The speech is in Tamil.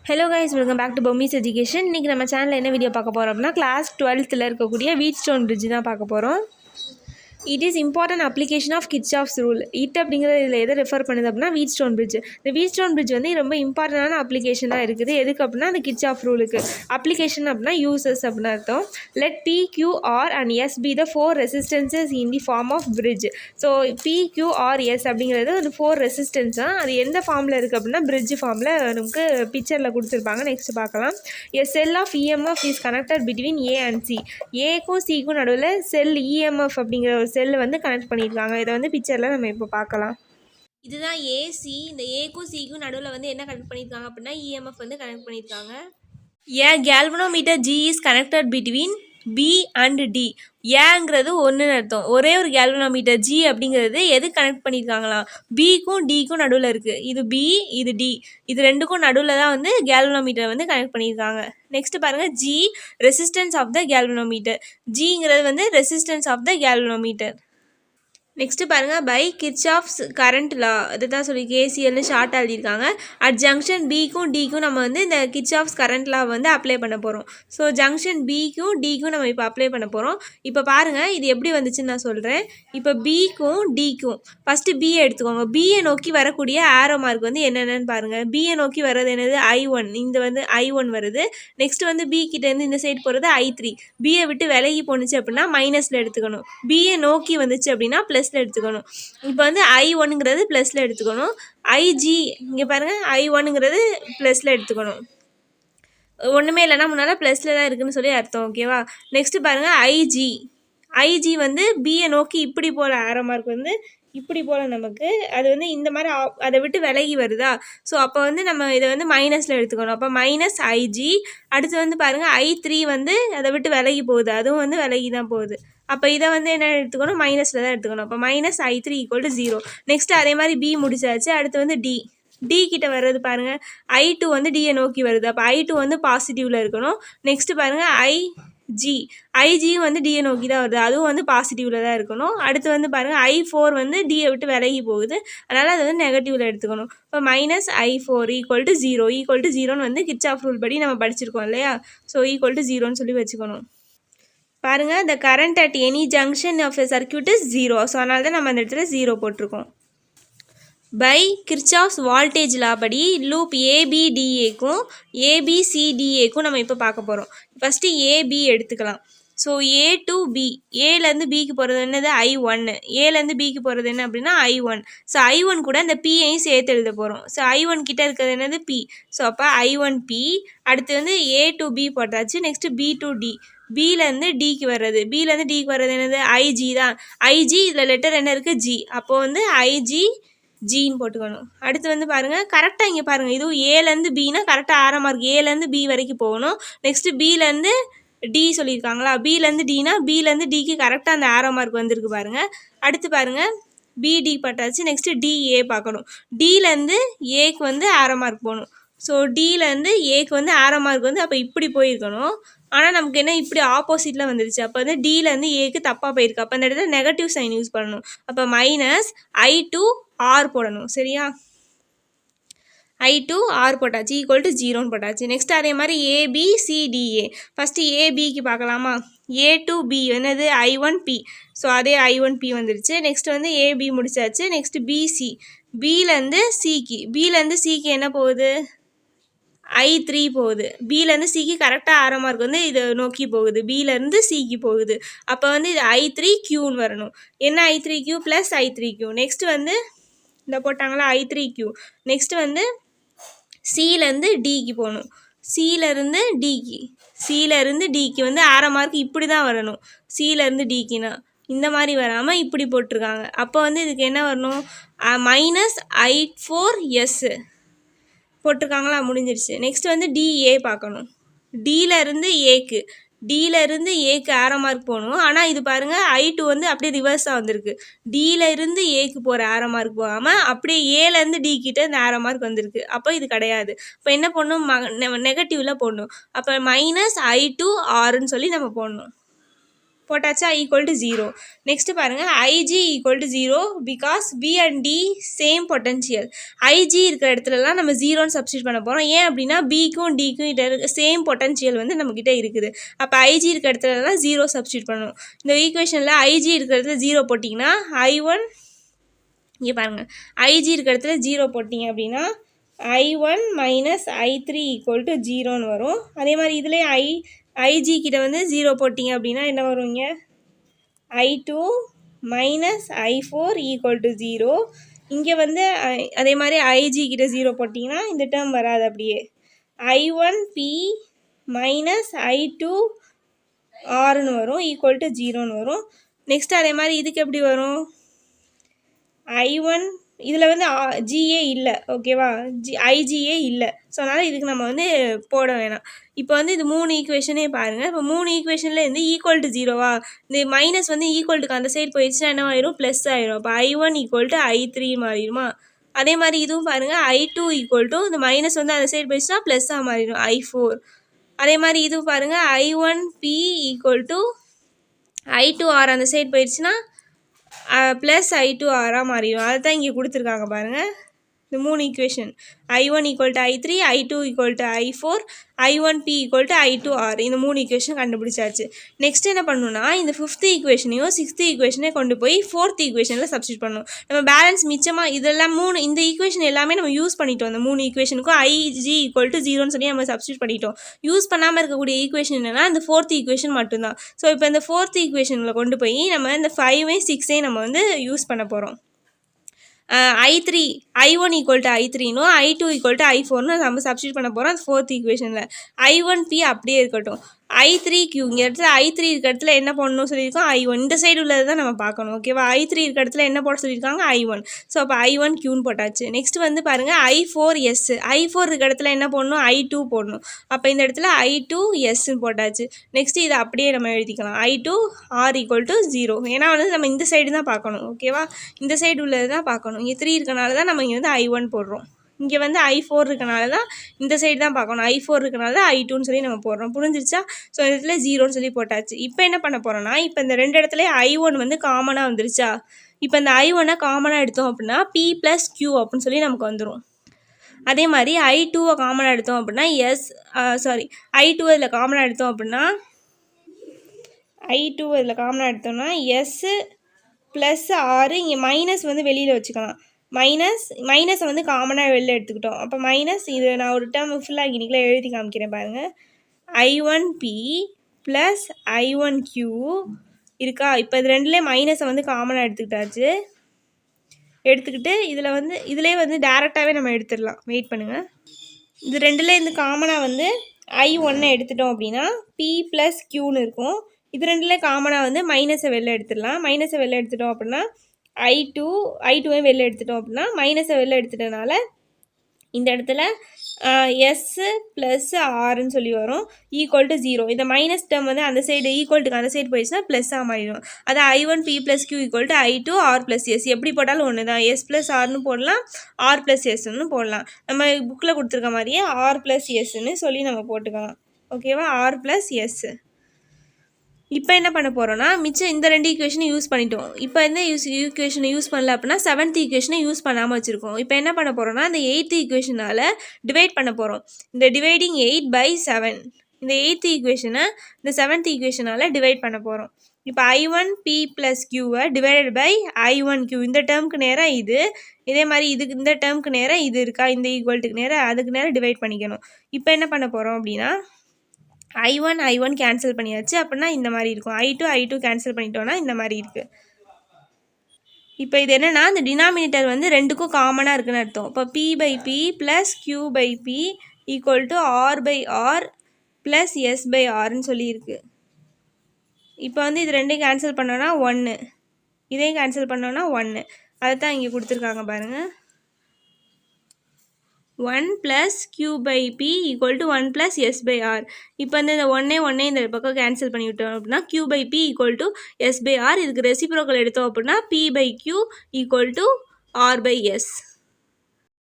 Hello guys, welcome back to Bommis Education. இன்னைக்கு நம்ம சேனல்ல என்ன வீடியோ பார்க்க போறோம் அப்படினா கிளாஸ் 12th இருக்கக்கூடிய வீட்ஸ்டோன் பிரிட்ஜ் தான் பார்க்க போறோம். It is important application of Kirchhoff's rule. It அப்படிங்கிறது இதில் எதை ரெஃபர் பண்ணுது அப்படின்னா வீட்ஸ்டோன் பிரிட்ஜ். இந்த வீட்ஸ்டோன் பிரிட்ஜ் வந்து ரொம்ப இம்பார்ட்டண்டான அப்ளிகேஷனாக இருக்குது. எதுக்கு அப்படின்னா அந்த கிர்ச்சாஃப் ரூலுக்கு. அப்ளிகேஷன் அப்படின்னா யூசஸ் அப்படின்னு அர்த்தம். Let P, Q, R and S be the four resistances in the form of bridge. So P, Q, R, S அப்படிங்கிறது ஒரு 4 ரெசிஸ்டன்ஸ் தான். அது எந்த ஃபார்மில் இருக்குது அப்படின்னா பிரிட்ஜ் ஃபார்மில் நமக்கு பிக்சரில் கொடுத்துருப்பாங்க. நெக்ஸ்ட் பார்க்கலாம். A cell of EMF is connected between A and C. ஏக்கும் சிக்கும் நடுவில் செல் EMF அப்படிங்கிற ஒரு செல்லு வந்து கனெக்ட் பண்ணியிருக்காங்க. இதை வந்து பிக்சரில் நம்ம இப்போ பார்க்கலாம். இதுதான் ஏசி. இந்த ஏக்கும் சிக்கும் நடுவில் வந்து என்ன கனெக்ட் பண்ணியிருக்காங்க அப்படின்னா EMF வந்து கனெக்ட் பண்ணியிருக்காங்க. ஏ galvanometer G is connected between B and D. ஏங்கிறது ஒன்றுன்னு அர்த்தம். ஒரே ஒரு galvanometer G அப்படிங்கிறது எது கனெக்ட் பண்ணியிருக்காங்களாம், பிக்கும் டிக்கும் நடுவில் இருக்குது. இது பி, இது டி, இது ரெண்டுக்கும் நடுவில் தான் வந்து galvanometer வந்து கனெக்ட் பண்ணியிருக்காங்க. நெக்ஸ்ட் பாருங்கள், G resistance of the galvanometer. ஜிங்கிறது வந்து resistance of the galvanometer. Next பாருங்கள், பை கிர்ச்சாஃப்ஸ் கரண்ட் லா, அதுதான் சொல்லி கேசிஎல்னு ஷார்ட்டாக எழுதியிருக்காங்க. அட் ஜங்ஷன் பிக்கும் டிக்கும் நம்ம வந்து இந்த கிர்ச்சாஃப்ஸ் கரண்ட் லா வந்து அப்ளை பண்ண போகிறோம். ஸோ ஜங்ஷன் பிக்கும் டிக்கும் நம்ம இப்போ அப்ளை பண்ண போகிறோம். இப்போ பாருங்கள் இது எப்படி வந்துச்சுன்னு நான் சொல்கிறேன். இப்போ பிக்கும் டிக்கும் ஃபஸ்ட்டு பியை எடுத்துக்கோங்க. பியை நோக்கி வரக்கூடிய ஆரோ மார்க் வந்து என்னென்னு பாருங்கள். பியை நோக்கி வர்றது என்னது, I1. இந்த வந்து I1 வருது. நெக்ஸ்ட் வந்து பி கிட்டேருந்து இந்த சைடு போகிறது I3. பியை விட்டு விலகி போணுச்சு அப்படின்னா மைனஸில் எடுத்துக்கணும். பியை நோக்கி வந்துச்சு அப்படின்னா ப்ளஸ் எடுத்துக்கணும். இப்போ வந்து I1ங்கிறது ப்ளஸில் எடுத்துக்கணும். IG இங்கே பாருங்கள், I1ங்கிறது ப்ளஸில் எடுத்துக்கணும். ஒன்றுமே இல்லைனா முன்னால் ப்ளஸில் தான் இருக்குதுன்னு சொல்லி அர்த்தம். ஓகேவா? நெக்ஸ்ட்டு பாருங்கள், IG வந்து பியை நோக்கி இப்படி போல் ஆரோ மார்க் வந்து இப்படி போல் நமக்கு அது வந்து இந்த மாதிரி அதை விட்டு விலகி வருதா. ஸோ அப்போ வந்து நம்ம இதை வந்து மைனஸில் எடுத்துக்கணும். அப்போ மைனஸ் IG. அடுத்து வந்து பாருங்கள், I3 வந்து அதை விட்டு விலகி போகுது, அதுவும் வந்து விலகி தான் போகுது. அப்போ இதை வந்து என்ன எடுத்துக்கணும், மைனஸில் தான் எடுத்துக்கணும். அப்போ மைனஸ் I3 = 0. நெக்ஸ்ட்டு அதே மாதிரி பி முடிச்சாச்சு. அடுத்து வந்து டி கிட்ட வர்றது பாருங்கள், I2 வந்து டியை நோக்கி வருது. அப்போ I2 வந்து பாசிட்டிவில் இருக்கணும். நெக்ஸ்ட்டு பாருங்கள், IG வந்து டியை நோக்கி தான் வருது, அதுவும் வந்து பாசிட்டிவில் தான் இருக்கணும். அடுத்து வந்து பாருங்கள், I4 வந்து டியை விட்டு விலகி போகுது, அதனால் அதை வந்து நெகட்டிவில் எடுத்துக்கணும். இப்போ மைனஸ் I4 = 0 வந்து கிர்ச்சாஃப் ரூல் படி நம்ம படிச்சிருக்கோம் இல்லையா. ஸோ =0ன்னு சொல்லி வச்சுக்கணும். பாருங்கள், the current at any junction of a circuit is 0. So அதனால தான் நம்ம அந்த இடத்துல 0 போட்டிருக்கோம். பை கிர்ச்சாஃப்ஸ் வால்டேஜ் லா படி லூப் ABDAக்கும் ABCDAக்கும் நம்ம இப்போ பார்க்க போகிறோம். ஃபஸ்ட்டு AB எடுத்துக்கலாம். ஸோ A to B, ஏலேருந்து பிக்கு போகிறது என்னது I1, ஏலேருந்து பிக்கு போகிறது என்ன அப்படின்னா I1. ஸோ I1 கூட இந்த Pயையும் சேர்த்து எழுத போகிறோம். ஸோ I1 கிட்டே இருக்கிறது என்னது P. ஸோ அப்போ I1P. அடுத்து வந்து A to B போட்டாச்சு. Next B to D. பிலேருந்து டிக்கு வர்றது, பிலேருந்து டிக்கு வர்றது என்னது IG தான். IG இதில் லெட்டர் என்ன இருக்குது, G. அப்போது வந்து IGன்னு போட்டுக்கணும். அடுத்து வந்து பாருங்கள், கரெக்டாக இங்கே பாருங்கள், இதுவும் ஏலேருந்து பின்னா கரெக்டாக ஆரோ மார்க் ஏலேருந்து பி வரைக்கும் போகணும். நெக்ஸ்ட்டு பிலேருந்து டி சொல்லியிருக்காங்களா, பிலேருந்து டினா பிலேருந்து டிக்கு கரெக்டாக அந்த ஆரோ மார்க் வந்திருக்கு பாருங்கள். அடுத்து பாருங்கள், BD பட்டாச்சு. நெக்ஸ்ட்டு DA பார்க்கணும். டிலேருந்து ஏக்கு வந்து ஆரோ மார்க் போகணும். ஸோ டிலேருந்து ஏக்கு வந்து ஆரோ மார்க் வந்து அப்போ இப்படி போயிருக்கணும். ஆனால் நமக்கு என்ன இப்படி ஆப்போசிட்டில் வந்துடுச்சு. அப்போ வந்து டிலேருந்து ஏக்கு தப்பாக போயிருக்கு. அப்போ அந்த இடத்துல நெகட்டிவ் சைன் யூஸ் பண்ணணும். அப்போ மைனஸ் I2R போடணும். சரியா? I2R போட்டாச்சு =0ன்னு போட்டாச்சு. நெக்ஸ்ட் அதே மாதிரி ABCDA. ஃபஸ்ட்டு ABக்கு பார்க்கலாமா. A to B என்னது I1P. ஸோ அதே I1P வந்துடுச்சு. நெக்ஸ்ட் வந்து AB முடிச்சாச்சு. Next BC. பிலேருந்து சிக்கு என்ன போகுது, I3 போகுது. பிலேருந்து சிக்கு கரெக்டாக ஆரோ மார்க் வந்து இதை நோக்கி போகுது, பிலேருந்து சிக்கு போகுது. அப்போ வந்து இது I3Qன்னு வரணும். என்ன I3Q + I3Q. நெக்ஸ்ட் வந்து இந்த போட்டாங்களா I3Q. நெக்ஸ்ட் வந்து சிலேருந்து டிக்கு போகணும். சிலேருந்து டிக்கு வந்து ஆரோ மார்க் இப்படி தான் வரணும். சிலேருந்து டிக்குனா இந்த மாதிரி வராமல் இப்படி போட்டிருக்காங்க. அப்போ வந்து இதுக்கு என்ன வரணும், மைனஸ் I4S போட்டிருக்காங்களா, முடிஞ்சிருச்சு. நெக்ஸ்ட் வந்து DA பார்க்கணும். டிலேருந்து ஏக்கு ஆரோ மார்க் போகணும். ஆனால் இது பாருங்கள், I2 வந்து அப்படியே ரிவர்ஸாக வந்திருக்கு. டிலேருந்து ஏக்கு போகிற ஆரோ மார்க் போகாமல் அப்படியே ஏலேருந்து டி கிட்ட இந்த ஆரோ மார்க் வந்திருக்கு. அப்போ இது கிடையாது. இப்போ என்ன போடணும், நெகட்டிவில் போடணும். அப்போ மைனஸ் I2Rன்னு சொல்லி நம்ம போடணும். போட்டாச்சா ஈக்குவல் டு 0. நெக்ஸ்ட் பாருங்கள் IG equal to 0 because B and D same potential. IG இருக்கிற இடத்துலலாம் நம்ம 0ன்னு சப்ஸ்டியூட் பண்ண போகிறோம். ஏன் அப்படின்னா பிக்கும் டிக்கும் சேம் பொட்டன்ஷியல் வந்து நம்மக்கிட்ட இருக்குது. அப்போ ஐஜி இருக்கிற இடத்துலலாம் 0 சப்ஸ்டியூட் பண்ணணும். இந்த ஈக்குவேஷனில் ஐஜி இருக்கிற இடத்துல 0 போட்டிங்கன்னா I1 இங்கே பாருங்கள் ஐஜி இருக்கிற இடத்துல 0 போட்டிங்க அப்படின்னா I1 minus I3 equal to 0ன்னு வரும். அதே மாதிரி இதிலே ஐஜி கிட்ட வந்து 0 போட்டிங்க அப்படின்னா என்ன வரும் இங்கே I2 minus I4 equal to 0. இங்கே வந்து அதே மாதிரி ஐஜி கிட்ட 0 போட்டிங்கன்னா இந்த டேர்ம் வராது, அப்படியே I1P மைனஸ் I2 Rன்னு வரும் ஈக்குவல் டு 0ன்னு வரும். நெக்ஸ்ட் அதே மாதிரி இதுக்கு எப்படி வரும் I1 இதில் வந்து ஜிஏ இல்லை, ஓகேவா, ஐஜிஏ இல்லை. ஸோ அதனால் இதுக்கு நம்ம வந்து போட வேணாம். இப்போ வந்து இது 3 ஈக்குவேஷனே பாருங்கள். இப்போ 3 ஈக்குவேஷனில் இருந்து ஈக்குவல் டு 0வா, இந்த மைனஸ் வந்து ஈக்குவல்ட்டுக்கு அந்த சைடு போயிடுச்சுன்னா என்ன ஆயிரும் ப்ளஸ் ஆயிரும். அப்போ I1 ஈக்குவல் டு I3 மாறிடுமா. அதே மாதிரி இதுவும் பாருங்கள் I2 ஈக்குவல் டு இந்த மைனஸ் வந்து அந்த சைடு போயிடுச்சுன்னா ப்ளஸ்ஸாக மாறிடும் I4. அதே மாதிரி இதுவும் பாருங்கள் I1P ஈக்குவல் டு I2R அந்த சைடு போயிடுச்சுன்னா ப்ளஸ் I2R மாறிடும். அதை தான் இங்கே கொடுத்துருக்காங்க பாருங்கள். இந்த 3 equation I1 equal to I3, I2 equal to I4, I1P equal to I2R இந்த 3 ஈக்குவேஷன் கண்டுபிடிச்சாச்சு. நெக்ஸ்ட் என்ன பண்ணணும்னா இந்த 5th ஈக்குவேஷனையும் 6th ஈக்குவேஷனே கொண்டு போய் 4th ஈக்குவேஷனில் சப்ஸ்டியூட் பண்ணணும். நம்ம பேலன்ஸ் மிச்சமாக இதெல்லாம் 3 இந்த ஈக்குவேஷன் எல்லாமே நம்ம யூஸ் பண்ணிட்டோம். அந்த 3 ஈக்குவேஷனுக்கும் ஐஜி ஈக்குவல் டு 0ன்னு சொல்லி நம்ம சப்ஸ்டியூட் பண்ணிட்டோம். யூஸ் பண்ணாமல் இருக்கக்கூடிய ஈக்குவேஷன் என்னென்னா இந்த 4th ஈக்குவேஷன் மட்டும்தான். ஸோ இப்போ இந்த 4th ஈக்குவேஷனில் கொண்டு போய் நம்ம இந்த 5 6 நம்ம வந்து யூஸ் பண்ண போகிறோம். I1 ஈக்குவல் டு I3னும் I2 ஈக்குவல் டு I4னு நம்ம சப்ஸ்டியூட் பண்ண போகிறோம் அந்த 4th ஈக்குவேஷனில். I1P அப்படியே இருக்கட்டும். I3Q இங்கே இடத்துல I3 இருக்க இடத்துல என்ன போடணும்னு சொல்லியிருக்கோம் I1. இந்த சைடு உள்ளது தான் நம்ம பார்க்கணும், ஓகேவா. I3 இருக்க இடத்துல என்ன போட சொல்லியிருக்காங்க I1. ஸோ அப்போ I1Qன்னு போட்டாச்சு. நெக்ஸ்ட் வந்து பாருங்கள் I4S. I4 இருக்க இடத்துல என்ன போடணும் I2 போடணும். அப்போ இந்த இடத்துல I2Sன்னு போட்டாச்சு. நெக்ஸ்ட் இதை அப்படியே நம்ம எழுதிக்கலாம் I2R ஈக்குவல் டு 0. ஏன்னா வந்து நம்ம இந்த சைடு தான் பார்க்கணும், ஓகேவா. இந்த சைடு உள்ளது தான் பார்க்கணும். இங்கே 3 இருக்கனால தான் நம்ம இங்கே வந்து I1 போடுறோம். இங்கே வந்து I4 இருக்கனால தான் இந்த சைடு தான் பார்க்கணும். I4 இருக்கனால தான் I2ன்னு சொல்லி நம்ம போடுறோம். புரிஞ்சிருச்சா. ஸோ இந்த இடத்துல 0ன்னு சொல்லி போட்டாச்சு. இப்போ என்ன பண்ண போகிறோன்னா இப்போ இந்த 2 இடத்துல I1 வந்து காமனாக வந்துருச்சா. இப்போ இந்த I1 காமனாக எடுத்தோம் அப்படின்னா P + Q அப்படின்னு சொல்லி நமக்கு வந்துடும். அதே மாதிரி I2 காமனாக எடுத்தோம் அப்படின்னா I2 இதில் காமனாக எடுத்தோம் அப்படின்னா I2 இதில் காமனாக எடுத்தோம்னா S + R. இங்கே மைனஸ் வந்து வெளியில் வச்சுக்கலாம். மைனஸை வந்து காமனாக வெளில எடுத்துக்கிட்டோம். அப்போ மைனஸ் இது நான் ஒரு டேர்ம் ஃபுல்லாக இன்றைக்கி எழுதி காமிக்கிறேன் பாருங்கள். I1P + I1Q இருக்கா. இப்போ இது ரெண்டுலேயே மைனஸை வந்து காமனாக எடுத்துக்கிட்டு இதிலே வந்து டேரெக்டாகவே நம்ம எடுத்துடலாம். வெயிட் பண்ணுங்கள். இது ரெண்டுலேயே இந்த காமனாக வந்து I1 எடுத்துட்டோம் அப்படின்னா P + Qன்னு இருக்கும். இது ரெண்டுலேயே காமனாக வந்து மைனஸை வெளில எடுத்துடலாம். மைனஸை வெளில எடுத்துட்டோம் அப்படின்னா I2வே வெளில எடுத்துட்டோம் அப்படின்னா மைனஸை வெளில எடுத்துட்டனால இந்த இடத்துல S + Rன்னு சொல்லி வரும் ஈக்குவல் டு 0. இந்த மைனஸ் டேர்ம் வந்து அந்த சைடு ஈக்குவல்ட்டுக்கு அந்த சைடு போயிடுச்சுன்னா ப்ளஸ்ஸாக மாறிடும். அது I1P + Q equal to I2 R + S. எப்படி போட்டாலும் ஒன்று தான். S + Rன்னு போடலாம், R + Sன்னு போடலாம். நம்ம புக்கில் கொடுத்துருக்க மாதிரியே R + Sன்னு சொல்லி நம்ம போட்டுக்கலாம், ஓகேவா. R + S. இப்போ என்ன பண்ண போகிறோன்னா மிச்சம் இந்த 2 ஈக்குவேஷனை யூஸ் பண்ணிட்டோம். இப்போ இந்த ஈக்குவேஷனை யூஸ் பண்ணல அப்படின்னா 7th ஈக்குவேஷனை யூஸ் பண்ணாமல் வச்சுருக்கோம். இப்போ என்ன பண்ண போகிறோன்னா இந்த 8th ஈக்குவேஷனால் டிவைட் பண்ண போகிறோம். இந்த டிவைடிங் 8/7 இந்த 8th ஈக்குவேஷனை இந்த 7th ஈக்குவேஷனால் டிவைட் பண்ண போகிறோம். இப்போ I1P + Qவை டிவைடட் பை I1Q. இந்த டேர்முக்கு நேராக இது, இதே மாதிரி இதுக்கு இந்த டேர்முக்கு நேராக இது இருக்கா, இந்த ஈக்குவல்ட்டுக்கு நேராக அதுக்கு நேராக டிவைட் பண்ணிக்கணும். இப்போ என்ன பண்ண போகிறோம் அப்படின்னா I1 கேன்சல் பண்ணியாச்சு அப்படின்னா இந்த மாதிரி இருக்கும். I2 கேன்சல் பண்ணிட்டோன்னா இந்த மாதிரி இருக்குது. இப்போ இது என்னென்னா இந்த டினாமினேட்டர் வந்து ரெண்டுக்கும் காமனாக இருக்குன்னு அர்த்தம். இப்போ P/P + Q/P equal to R/R + S/Rன்னு சொல்லியிருக்கு. இப்போ வந்து இது ரெண்டையும் கேன்சல் பண்ணோன்னா 1, இதையும் கேன்சல் பண்ணோன்னா 1. அதை தான் இங்கே கொடுத்துருக்காங்க பாருங்கள். 1 + Q/P ஈக்குவல் டு 1 + S/R. இப்போ வந்து இந்த 1 இந்த பக்கம் கேன்சல் பண்ணி விட்டோம் அப்படின்னா Q/P ஈக்குவல் டு S/R. இதுக்கு ரெசிப்ரோக்கல் எடுத்தோம் அப்படின்னா P/Q ஈக்குவல் டு R/S.